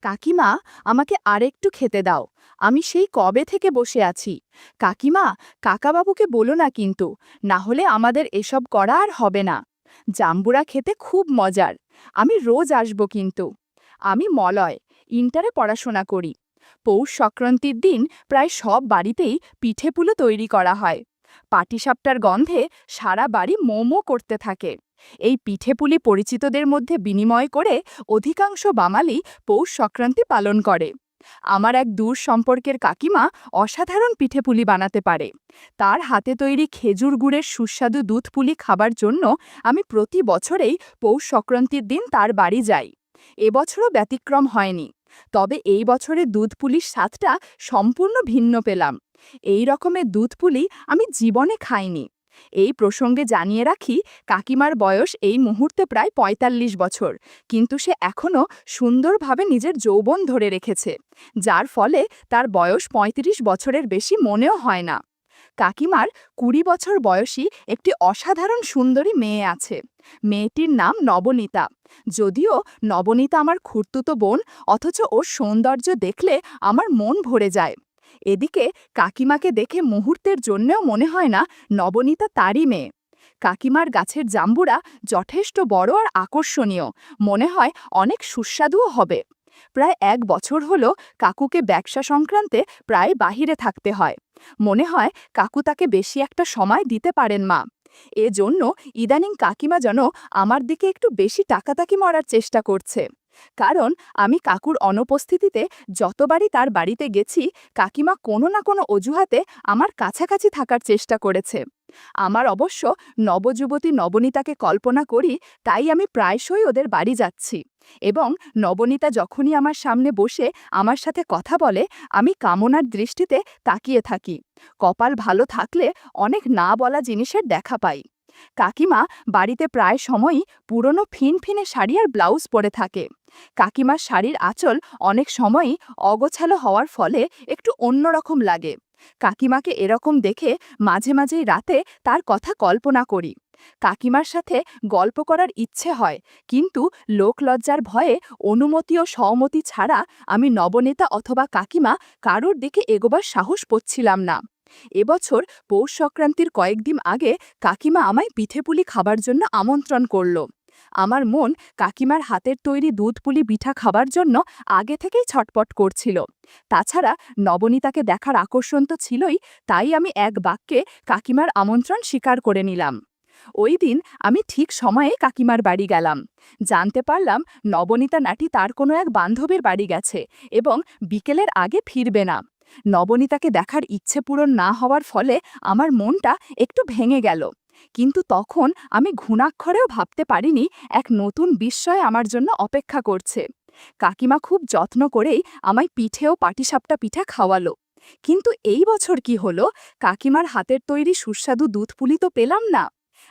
কাকিমা, আমাকে আরেকটু খেতে দাও। আমি সেই কবে থেকে বসে আছি। কাকিমা, কাকাবাবুকে বলো না কিন্তু, না হলে আমাদের এসব করা আর হবে না। জাম্বুরা খেতে খুব মজার। আমি রোজ আসবো কিন্তু। আমি মলয়, ইন্টারে পড়াশোনা করি। পৌষ সংক্রান্তির দিন প্রায় সব বাড়িতেই পিঠেপুলি তৈরি করা হয়। পাটিসাপটার গন্ধে সারা বাড়ি মোমো করতে থাকে। এই পিঠেপুলি পরিচিতদের মধ্যে বিনিময় করে অধিকাংশ বাঙালি পৌষ সংক্রান্তি পালন করে। আমার এক দূর সম্পর্কের কাকিমা অসাধারণ পিঠেপুলি বানাতে পারে। তার হাতে তৈরি খেজুর গুড়ের সুস্বাদু দুধ পুলি খাবার জন্য আমি প্রতি বছরেই পৌষ সংক্রান্তির দিন তার বাড়ি যাই। এবছরও ব্যতিক্রম হয়নি। তবে এই বছরের দুধ পুলির স্বাদটা সম্পূর্ণ ভিন্ন পেলাম। এই রকমের দুধ পুলি আমি জীবনে খাইনি। এই প্রসঙ্গে জানিয়ে রাখি, কাকিমার বয়স এই মুহূর্তে প্রায় ৪৫ বছর, কিন্তু সে এখনও সুন্দরভাবে নিজের যৌবন ধরে রেখেছে, যার ফলে তার বয়স ৩৫ বছরের বেশি মনেও হয় না। কাকিমার ২০ বছর বয়সী একটি অসাধারণ সুন্দরী মেয়ে আছে। মেয়েটির নাম নবনীতা। যদিও নবনীতা আমার খুড়তুতো বোন, অথচ ওর সৌন্দর্য দেখলে আমার মন ভরে যায়। এদিকে কাকিমাকে দেখে মুহূর্তের জন্যেও মনে হয় না নবনীতা তারই মেয়ে। কাকিমার গাছের জাম্বুরা যথেষ্ট বড় আর আকর্ষণীয়, মনে হয় অনেক সুস্বাদুও হবে। প্রায় ১ বছর হলো কাকুকে ব্যবসা সংক্রান্তে প্রায় বাহিরে থাকতে হয়। মনে হয় কাকু তাকে বেশি একটা সময় দিতে পারেন মা। এজন্য ইদানিং কাকিমা যেন আমার দিকে একটু বেশি টাকাতাকি মরার চেষ্টা করছে। কারণ আমি কাকুর অনুপস্থিতিতে যতবারই তার বাড়িতে গেছি, কাকিমা কোনো না কোনো অজুহাতে আমার কাছাকাছি থাকার চেষ্টা করেছে। আমার অবশ্য নবযুবতী নবনীতাকে কল্পনা করি, তাই আমি প্রায়শই ওদের বাড়ি যাচ্ছি। এবং নবনীতা যখনই আমার সামনে বসে আমার সাথে কথা বলে, আমি কামনার দৃষ্টিতে তাকিয়ে থাকি। কপাল ভালো থাকলে অনেক না বলা জিনিসের দেখা পাই। কাকিমা বাড়িতে প্রায় সময়ই পুরনো ফিনফিনে শাড়ি আর ব্লাউজ পরে থাকে। কাকিমার শাড়ির আঁচল অনেক সময়ই অগোছালো হওয়ার ফলে একটু অন্যরকম লাগে। কাকিমাকে এরকম দেখে মাঝে মাঝেই রাতে তার কথা কল্পনা করি। কাকিমার সাথে গল্প করার ইচ্ছে হয়, কিন্তু লোকলজ্জার ভয়ে অনুমতি ও সহমতি ছাড়া আমি নবনীতা অথবা কাকিমা কারোর দিকে এগোবার সাহস পাচ্ছিলাম না। এবছর পৌষ সংক্রান্তির কয়েকদিন আগে কাকিমা আমায় পিঠেপুলি খাবার জন্য আমন্ত্রণ করল। আমার মন কাকিমার হাতের তৈরি দুধ পুলি পিঠা খাবার জন্য আগে থেকেই ছটপট করছিল। তাছাড়া নবনীতাকে দেখার আকর্ষণ তো ছিলই, তাই আমি এক বাক্যে কাকিমার আমন্ত্রণ স্বীকার করে নিলাম। ওই দিন আমি ঠিক সময়ে কাকিমার বাড়ি গেলাম। জানতে পারলাম নবনীতা নাটি তার কোনো এক বান্ধবীর বাড়ি গেছে এবং বিকেলের আগে ফিরবে না। নবনীতাকে দেখার ইচ্ছে পূরণ না হওয়ার ফলে আমার মনটা একটু ভেঙে গেল। কিন্তু তখন আমি ঘুণাক্ষরেও ভাবতে পারিনি এক নতুন বিস্ময় আমার জন্য অপেক্ষা করছে। কাকিমা খুব যত্ন করেই আমায় পিঠে ও পাটিসাপটা পিঠা খাওয়ালো। কিন্তু এই বছর কি হলো, কাকিমার হাতের তৈরি সুস্বাদু দুধ পুলি তো পেলাম না।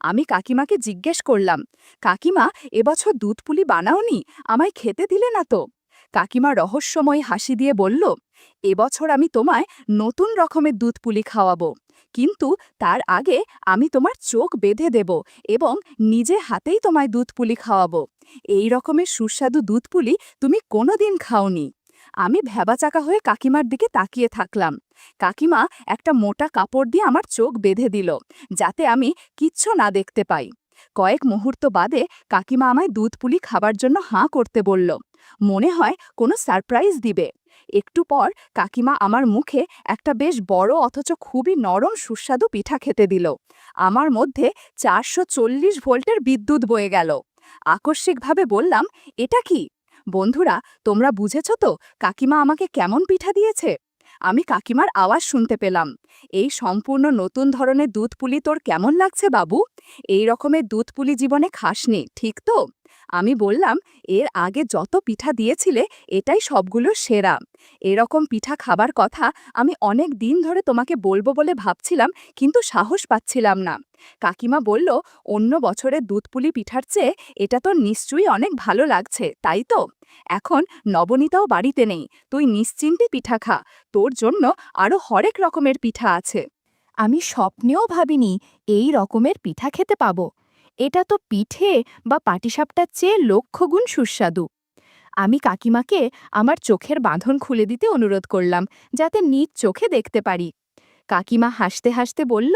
আমি কাকিমাকে জিজ্ঞেস করলাম, কাকিমা, এবছর দুধ পুলি বানাওনি, আমায় খেতে দিলে না তো? কাকিমা রহস্যময় হাসি দিয়ে বলল, এবছর আমি তোমায় নতুন রকমের দুধ পুলি খাওয়াবো, কিন্তু তার আগে আমি তোমার চোখ বেঁধে দেব এবং নিজে হাতেই তোমায় দুধ পুলি খাওয়াবো। এই রকমের সুস্বাদু দুধ পুলি তুমি কোনোদিন খাওনি। আমি ভ্যাবাচাকা হয়ে কাকিমার দিকে তাকিয়ে থাকলাম। কাকিমা একটা মোটা কাপড় দিয়ে আমার চোখ বেঁধে দিল, যাতে আমি কিচ্ছু না দেখতে পাই। কয়েক মুহূর্ত বাদে কাকিমা আমায় দুধ পুলি খাবার জন্য হাঁ করতে বলল। মনে হয় কোনো সারপ্রাইজ দিবে। একটু পর কাকিমা আমার মুখে একটা বেশ বড় অথচ খুবই নরম সুস্বাদু পিঠা খেতে দিল। আমার মধ্যে ৪৪০ ভোল্টের বিদ্যুৎ বয়ে গেল। আকস্মিকভাবে বললাম, এটা কি? বন্ধুরা, তোমরা বুঝেছ তো কাকিমা আমাকে কেমন পিঠা দিয়েছে? আমি কাকিমার আওয়াজ শুনতে পেলাম। এই সম্পূর্ণ নতুন ধরনের দুধ পুলি তোর কেমন লাগছে বাবু? এই রকমের দুধ পুলি জীবনে খাসনি, ঠিক তো? আমি বললাম, এর আগে যত পিঠা দিয়েছিলে এটাই সবগুলো সেরা। এরকম পিঠা খাবার কথা আমি অনেক দিন ধরে তোমাকে বলবো বলে ভাবছিলাম, কিন্তু সাহস পাচ্ছিলাম না। কাকিমা বলল, অন্য বছরের দুধ পুলি পিঠার চেয়ে এটা তো নিশ্চয়ই অনেক ভালো লাগছে, তাই তো? এখন নবনীতাও বাড়িতে নেই, তুই নিশ্চিন্তে পিঠা খা, তোর জন্য আরও হরেক রকমের পিঠা আছে। আমি স্বপ্নেও ভাবিনি এই রকমের পিঠা খেতে পাবো। এটা তো পিঠে বা পাটিসাপটার চেয়ে লক্ষগুণ সুস্বাদু। আমি কাকিমাকে আমার চোখের বাঁধন খুলে দিতে অনুরোধ করলাম, যাতে নিজ চোখে দেখতে পারি। কাকিমা হাসতে হাসতে বলল,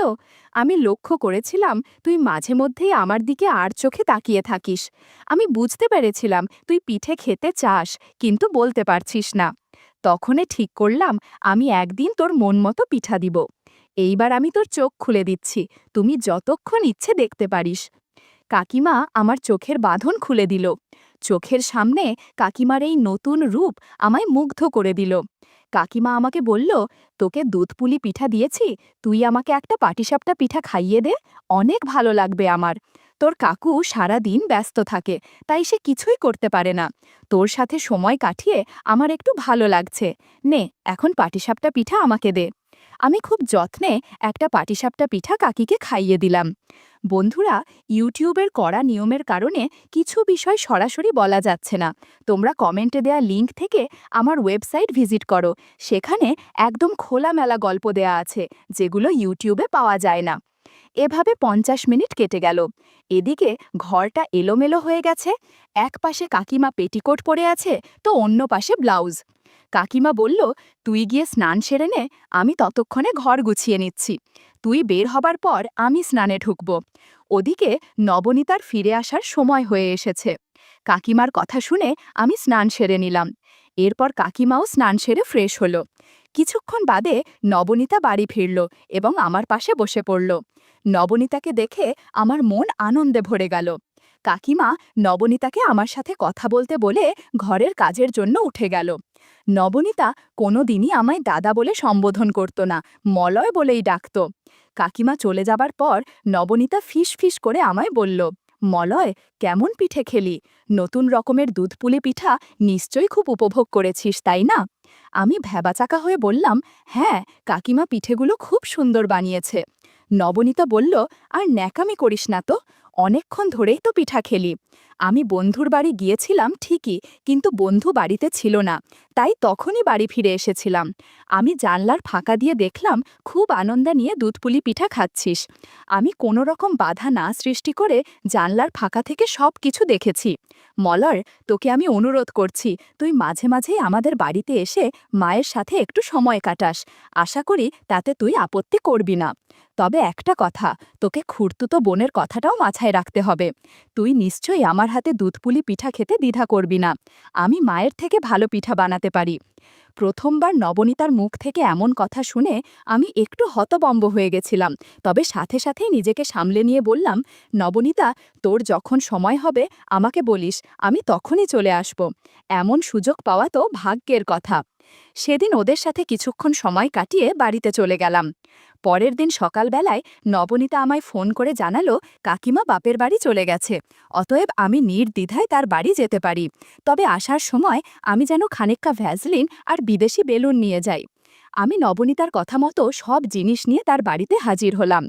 আমি লক্ষ্য করেছিলাম তুই মাঝে মধ্যেই আমার দিকে আর চোখে তাকিয়ে থাকিস। আমি বুঝতে পেরেছিলাম তুই পিঠে খেতে চাস, কিন্তু বলতে পারছিস না। তখনই ঠিক করলাম আমি একদিন তোর মন মতো পিঠা দিব। এইবার আমি তোর চোখ খুলে দিচ্ছি, তুমি যতক্ষণ ইচ্ছে দেখতে পারিস। কাকিমা আমার চোখের বাঁধন খুলে দিল। চোখের সামনে কাকিমার এই নতুন রূপ আমায় মুগ্ধ করে দিল। কাকিমা আমাকে বলল, তোকে দুধপুলি পিঠা দিয়েছি, তুই আমাকে একটা পাটিসাপটা পিঠা খাইয়ে দে, অনেক ভালো লাগবে আমার। তোর কাকু সারা দিন ব্যস্ত থাকে, তাই সে কিছুই করতে পারে না। তোর সাথে সময় কাটিয়ে আমার একটু ভালো লাগছে। নে, এখন পাটিসাপটা পিঠা আমাকে দে। আমি খুব যত্নে একটা পাটিসাপটা পিঠা কাকিকে খাইয়ে দিলাম। বন্ধুরা, ইউটিউবের কড়া নিয়মের কারণে কিছু বিষয় সরাসরি বলা যাচ্ছে না। তোমরা কমেন্টে দেয়া লিঙ্ক থেকে আমার ওয়েবসাইট ভিজিট করো, সেখানে একদম খোলামেলা গল্প দেয়া আছে, যেগুলো ইউটিউবে পাওয়া যায় না। এভাবে 50 মিনিট কেটে গেল। এদিকে ঘরটা এলোমেলো হয়ে গেছে। এক পাশে কাকিমা পেটিকোট পরে আছে, তো অন্য পাশে ব্লাউজ। কাকিমা বলল, তুই গিয়ে স্নান সেরে নে, আমি ততক্ষণে ঘর গুছিয়ে নিচ্ছি। তুই বের হবার পর আমি স্নানে ঢুকব। ওদিকে নবনীতার ফিরে আসার সময় হয়ে এসেছে। কাকিমার কথা শুনে আমি স্নান সেরে নিলাম। এরপর কাকিমাও স্নান সেরে ফ্রেশ হলো। কিছুক্ষণ বাদে নবনীতা বাড়ি ফিরল এবং আমার পাশে বসে পড়ল। নবনীতাকে দেখে আমার মন আনন্দে ভরে গেল। কাকিমা নবনীতাকে আমার সাথে কথা বলতে বলে ঘরের কাজের জন্য উঠে গেল। নবনীতা কোনোদিনই আমায় দাদা বলে সম্বোধন করত না, মলয় বলেই ডাকত। কাকিমা চলে যাবার পর নবনীতা ফিস ফিস করে আমায় বলল, মলয়, কেমন পিঠে খেলি? নতুন রকমের দুধপুলি পিঠা নিশ্চয়ই খুব উপভোগ করেছিস, তাই না? আমি ভ্যাবাচাকা হয়ে বললাম, হ্যাঁ, কাকিমা পিঠেগুলো খুব সুন্দর বানিয়েছে। নবনীতা বলল, আর ন্যাকামি করিস না তো, অনেকক্ষণ ধরেই তো পিঠা খেলি। আমি বন্ধুর বাড়ি গিয়েছিলাম ঠিকই, কিন্তু বন্ধু বাড়িতে ছিল না, তাই তখনই বাড়ি ফিরে এসেছিলাম। আমি জানলার ফাঁকা দিয়ে দেখলাম খুব আনন্দ নিয়ে দুধপুলি পিঠা খাচ্ছিস। আমি কোনো রকম বাধা না সৃষ্টি করে জানলার ফাঁকা থেকে সব কিছু দেখেছি। মলর, তোকে আমি অনুরোধ করছি, তুই মাঝে মাঝেই আমাদের বাড়িতে এসে মায়ের সাথে একটু সময় কাটাস। আশা করি তাতে তুই আপত্তি করবি না। তবে একটা কথা, তোকে খুড়তুতো বোনের কথাটাও মাথায় রাখতে হবে। তুই নিশ্চয়ই আমার হাতে দুধপুলি পিঠা খেতে দ্বিধা করবি না। আমি মায়ের থেকে ভালো পিঠা বানাতে পারি। প্রথমবার নবনীতার মুখ থেকে এমন কথা শুনে আমি একটু হতবম্ব হয়ে গেছিলাম, তবে সাথে সাথেই নিজেকে সামলে নিয়ে বললাম, নবনীতা, তোর যখন সময় হবে আমাকে বলিস, আমি তখনই চলে আসব। এমন সুযোগ পাওয়া তো ভাগ্যের কথা। সেদিন ওদের সাথে কিছুক্ষণ সময় কাটিয়ে বাড়িতে চলে গেলাম। পরের দিন সকালবেলায় নবনীতা আমায় ফোন করে জানালো, কাকিমা বাপের বাড়ি চলে গেছে, অতএব আমি নির্দ্বিধায় তার বাড়ি যেতে পারি। তবে আসার সময় আমি যেন খানিকটা ভ্যাসলিন আর বিদেশি বেলুন নিয়ে যাই। আমি নবনীতার কথা মতো সব জিনিস নিয়ে তার বাড়িতে হাজির হলাম।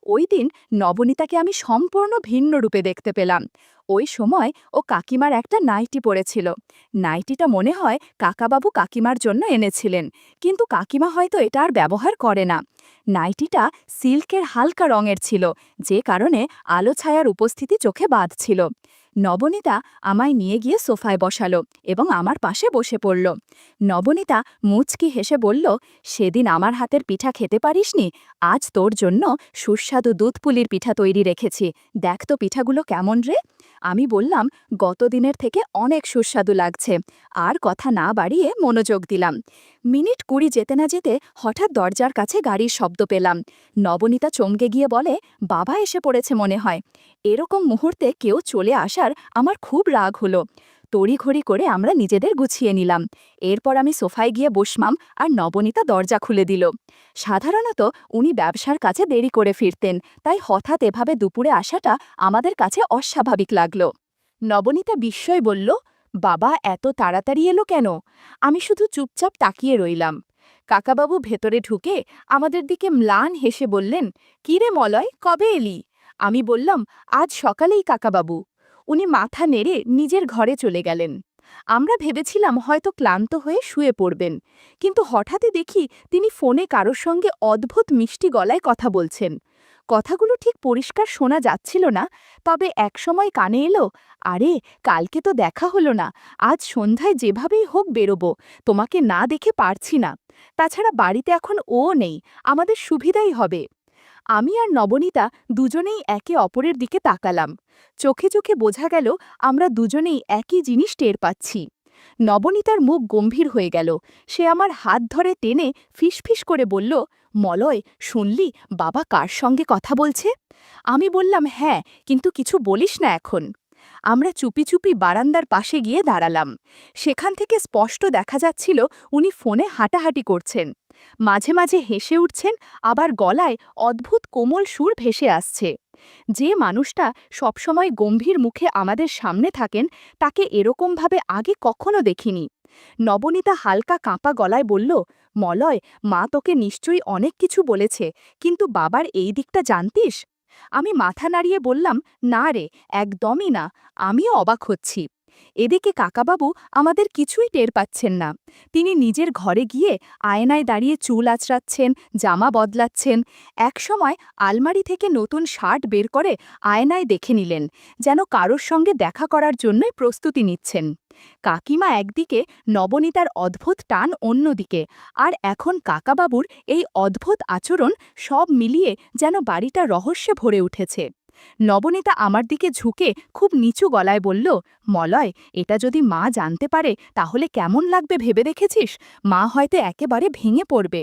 ওই দিন নবনীতাকে আমি সম্পূর্ণ ভিন্ন রূপে দেখতে পেলাম। ওই সময় ও কাকিমার একটা নাইটি পরেছিল। নাইটিটা মনে হয় কাকাবাবু কাকিমার জন্য এনেছিলেন, কিন্তু কাকিমা হয়তো এটা আর ব্যবহার করে না। নাইটিটা সিল্কের হালকা রঙের ছিল, যে কারণে আলো ছায়ার উপস্থিতি চোখে বাঁধছিল। নবনীতা আমায় নিয়ে গিয়ে সোফায় বসালো এবং আমার পাশে বসে পড়ল। নবনীতা মুচকি হেসে বলল, সেদিন আমার হাতের পিঠা খেতে পারিসনি, আজ তোর জন্য সুস্বাদু দুধপুলির পিঠা তৈরি রেখেছি, দেখ তো পিঠাগুলো কেমন রে। আমি বললাম, গতদিনের থেকে অনেক সুস্বাদু লাগছে। আর কথা না বাড়িয়ে মনোযোগ দিলাম। মিনিট 20 যেতে না যেতে হঠাৎ দরজার কাছে গাড়ির শব্দ পেলাম। নবনীতা চমকে গিয়ে বলে, বাবা এসে পড়েছে মনে হয়। এরকম মুহূর্তে কেউ চলে আসার আমার খুব রাগ হলো। তড়িঘড়ি করে আমরা নিজেদের গুছিয়ে নিলাম। এরপর আমি সোফায় গিয়ে বসলাম আর নবনীতা দরজা খুলে দিল। সাধারণত উনি ব্যবসার কাছে দেরি করে ফিরতেন, তাই হঠাৎ এভাবে দুপুরে আসাটা আমাদের কাছে অস্বাভাবিক লাগল। নবনীতা বিস্ময় বলল, বাবা এত তাড়াতাড়ি এলো কেন? আমি শুধু চুপচাপ তাকিয়ে রইলাম। কাকাবাবু ভেতরে ঢুকে আমাদের দিকে ম্লান হেসে বললেন, কি রে মলয়, কবে এলি? আমি বললাম, আজ সকালেই কাকাবাবু। উনি মাথা নেড়ে নিজের ঘরে চলে গেলেন। আমরা ভেবেছিলাম হয়তো ক্লান্ত হয়ে শুয়ে পড়বেন, কিন্তু হঠাৎই দেখি তিনি ফোনে কারোর সঙ্গে অদ্ভুত মিষ্টি গলায় কথা বলছেন। কথাগুলো ঠিক পরিষ্কার শোনা যাচ্ছিল না, তবে একসময় কানে এলো, আরে কালকে তো দেখা হলো না, আজ সন্ধ্যায় যেভাবেই হোক বেরোবো, তোমাকে না দেখে পারছি না। তাছাড়া বাড়িতে এখন ও নেই, আমাদের সুবিধাই হবে। আমি আর নবনীতা দুজনেই একে অপরের দিকে তাকালাম। চোখে চোখে বোঝা গেল আমরা দুজনেই একই জিনিস টের পাচ্ছি। নবনীতার মুখ গম্ভীর হয়ে গেল। সে আমার হাত ধরে টেনে ফিসফিস করে বলল, মলয়, শুনলি বাবা কার সঙ্গে কথা বলছে? আমি বললাম, হ্যাঁ, কিন্তু কিছু বলিস না এখন। আমরা চুপি চুপি বারান্দার পাশে গিয়ে দাঁড়ালাম। সেখান থেকে স্পষ্ট দেখা যাচ্ছিল উনি ফোনে হাঁটাহাঁটি করছেন। মাঝে মাঝে হেসে উঠছেন, আবার গলায় অদ্ভুত কোমল সুর ভেসে আসছে। যে মানুষটা সবসময় গম্ভীর মুখে আমাদের সামনে থাকেন, তাকে এরকমভাবে আগে কখনো দেখিনি। নবনীতা হালকা কাঁপা গলায় বলল, মলয়, মা তোকে নিশ্চয়ই অনেক কিছু বলেছে, কিন্তু বাবার এই দিকটা জানতিস? আমি মাথা নাড়িয়ে বললাম, না রে, একদমই না, আমিও অবাক হচ্ছি। এদিকে কাকাবাবু আমাদের কিছুই টের পাচ্ছেন না। তিনি নিজের ঘরে গিয়ে আয়নায় দাঁড়িয়ে চুল আঁচড়াচ্ছেন, জামা বদলাচ্ছেন। একসময় আলমারি থেকে নতুন শার্ট বের করে আয়নায় দেখে নিলেন, যেন কারোর সঙ্গে দেখা করার জন্যই প্রস্তুতি নিচ্ছেন। কাকিমা একদিকে, নবনীতার অদ্ভুত টান অন্যদিকে, আর এখন কাকাবাবুর এই অদ্ভুত আচরণ, সব মিলিয়ে যেন বাড়িটা রহস্যে ভরে উঠেছে। নবনীতা আমার দিকে ঝুঁকে খুব নিচু গলায় বলল, মলয়, এটা যদি মা জানতে পারে তাহলে কেমন লাগবে ভেবে দেখেছিস? মা হয়তো একেবারে ভেঙে পড়বে।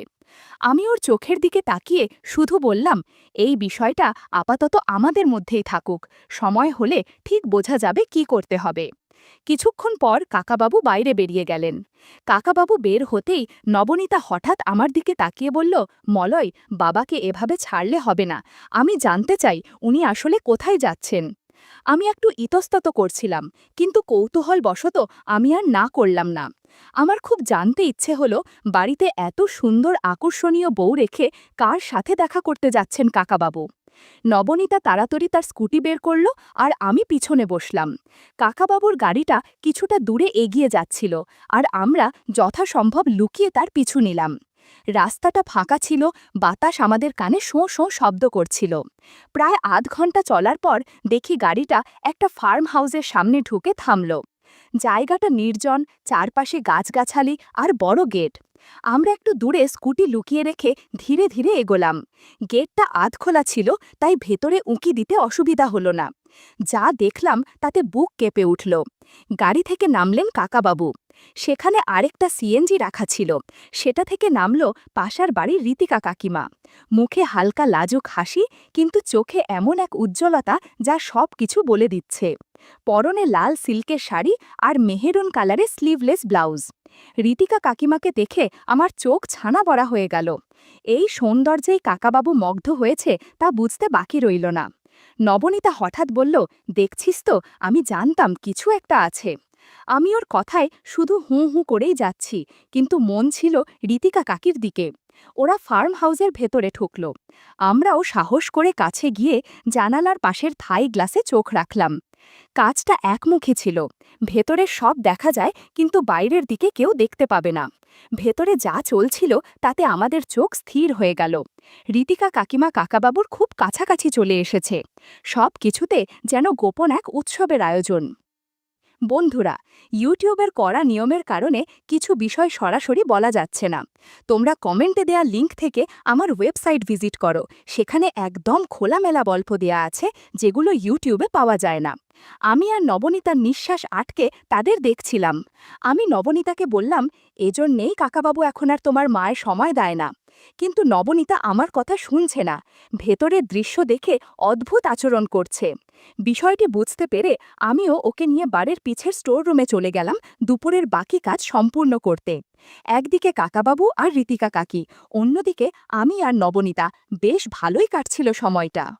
আমি ওর চোখের দিকে তাকিয়ে শুধু বললাম, এই বিষয়টা আপাতত আমাদের মধ্যেই থাকুক, সময় হলে ঠিক বোঝা যাবে কি করতে হবে। কিছুক্ষণ পর কাকাবাবু বাইরে বেরিয়ে গেলেন। কাকাবাবু বের হতেই নবনীতা হঠাৎ আমার দিকে তাকিয়ে বলল, মলয়, বাবাকে এভাবে ছাড়লে হবে না, আমি জানতে চাই উনি আসলে কোথায় যাচ্ছেন। আমি একটু ইতস্তত করছিলাম, কিন্তু কৌতূহলবশত আমি আর না করলাম না। আমার খুব জানতে ইচ্ছে হলো, বাড়িতে এত সুন্দর আকর্ষণীয় বউ রেখে কার সাথে দেখা করতে যাচ্ছেন কাকাবাবু। নবনীতা তাড়াতাড়ি তার স্কুটি বের করল, আর আমি পিছনে বসলাম। কাকাবাবুর গাড়িটা কিছুটা দূরে এগিয়ে যাচ্ছিল, আর আমরা যথাসম্ভব লুকিয়ে তার পিছু নিলাম। রাস্তাটা ফাঁকা ছিল, বাতাস আমাদের কানে শোঁ শোঁ শব্দ করছিল। প্রায় আধ ঘন্টা চলার পর দেখি গাড়িটা একটা ফার্ম হাউসের সামনে ঢুকে থামল। জায়গাটা নির্জন, চারপাশে গাছগাছালি আর বড় গেট। আমরা একটু দূরে স্কুটি লুকিয়ে রেখে ধীরে ধীরে এগোলাম। গেটটা আধখোলা ছিল, তাই ভেতরে উঁকি দিতে অসুবিধা হলো না। যা দেখলাম তাতে বুক কেঁপে উঠল। গাড়ি থেকে নামলেন কাকাবাবু। সেখানে আরেকটা সিএনজি রাখা ছিল, সেটা থেকে নামল পাশার বাড়ির রীতিকা কাকিমা। মুখে হালকা লাজুক হাসি, কিন্তু চোখে এমন এক উজ্জ্বলতা যা সব কিছু বলে দিচ্ছে। পরনে লাল সিল্কের শাড়ি আর মেহেরুন কালারের স্লিভলেস ব্লাউজ। রীতিকা কাকিমাকে দেখে আমার চোখ ছানা বড়া হয়ে গেল। এই সৌন্দর্যেই কাকাবাবু মুগ্ধ হয়েছে তা বুঝতে বাকি রইল না। নবনীতা হঠাৎ বলল, দেখছিস তো, আমি জানতাম কিছু একটা আছে। আমি ওর কথায় শুধু হুঁ হুঁ করেই যাচ্ছি, কিন্তু মন ছিল রীতিকা কাকির দিকে। ওরা ফার্ম হাউসের ভেতরে ঢুকল। আমরাও সাহস করে কাছে গিয়ে জানালার পাশের থাই গ্লাসে চোখ রাখলাম। কাজটা একমুখী ছিল, ভেতরে সব দেখা যায়, কিন্তু বাইরের দিকে কেউ দেখতে পাবে না। ভেতরে যা চলছিল তাতে আমাদের চোখ স্থির হয়ে গেল। রীতিকা কাকিমা কাকাবাবুর খুব কাছাকাছি চলে এসেছে। সব কিছুতে যেন গোপন এক উৎসবের আয়োজন। বন্ধুরা, ইউটিউবের কড়া নিয়মের কারণে কিছু বিষয় সরাসরি বলা যাচ্ছে না। তোমরা কমেন্টে দেয়া লিঙ্ক থেকে আমার ওয়েবসাইট ভিজিট করো, সেখানে একদম খোলামেলা গল্প দেয়া আছে, যেগুলো ইউটিউবে পাওয়া যায় না। আমি আর নবনীতার নিঃশ্বাস আটকে তাদের দেখছিলাম। আমি নবনীতাকে বললাম, এজন্যেই কাকাবাবু এখন আর তোমার মায়ের সময় দেয় না। কিন্তু নবনীতা আমার কথা শুনছে না, ভেতরের দৃশ্য দেখে অদ্ভুত আচরণ করছে। বিষয়টি বুঝতে পেরে আমিও ওকে নিয়ে বাড়ির পিছের স্টোর রুমে চলে গেলাম দুপুরের বাকি কাজ সম্পূর্ণ করতে। একদিকে কাকাবাবু আর রীতিকা কাকি, অন্যদিকে আমি আর নবনীতা। বেশ ভালোই কাটছিল সময়টা।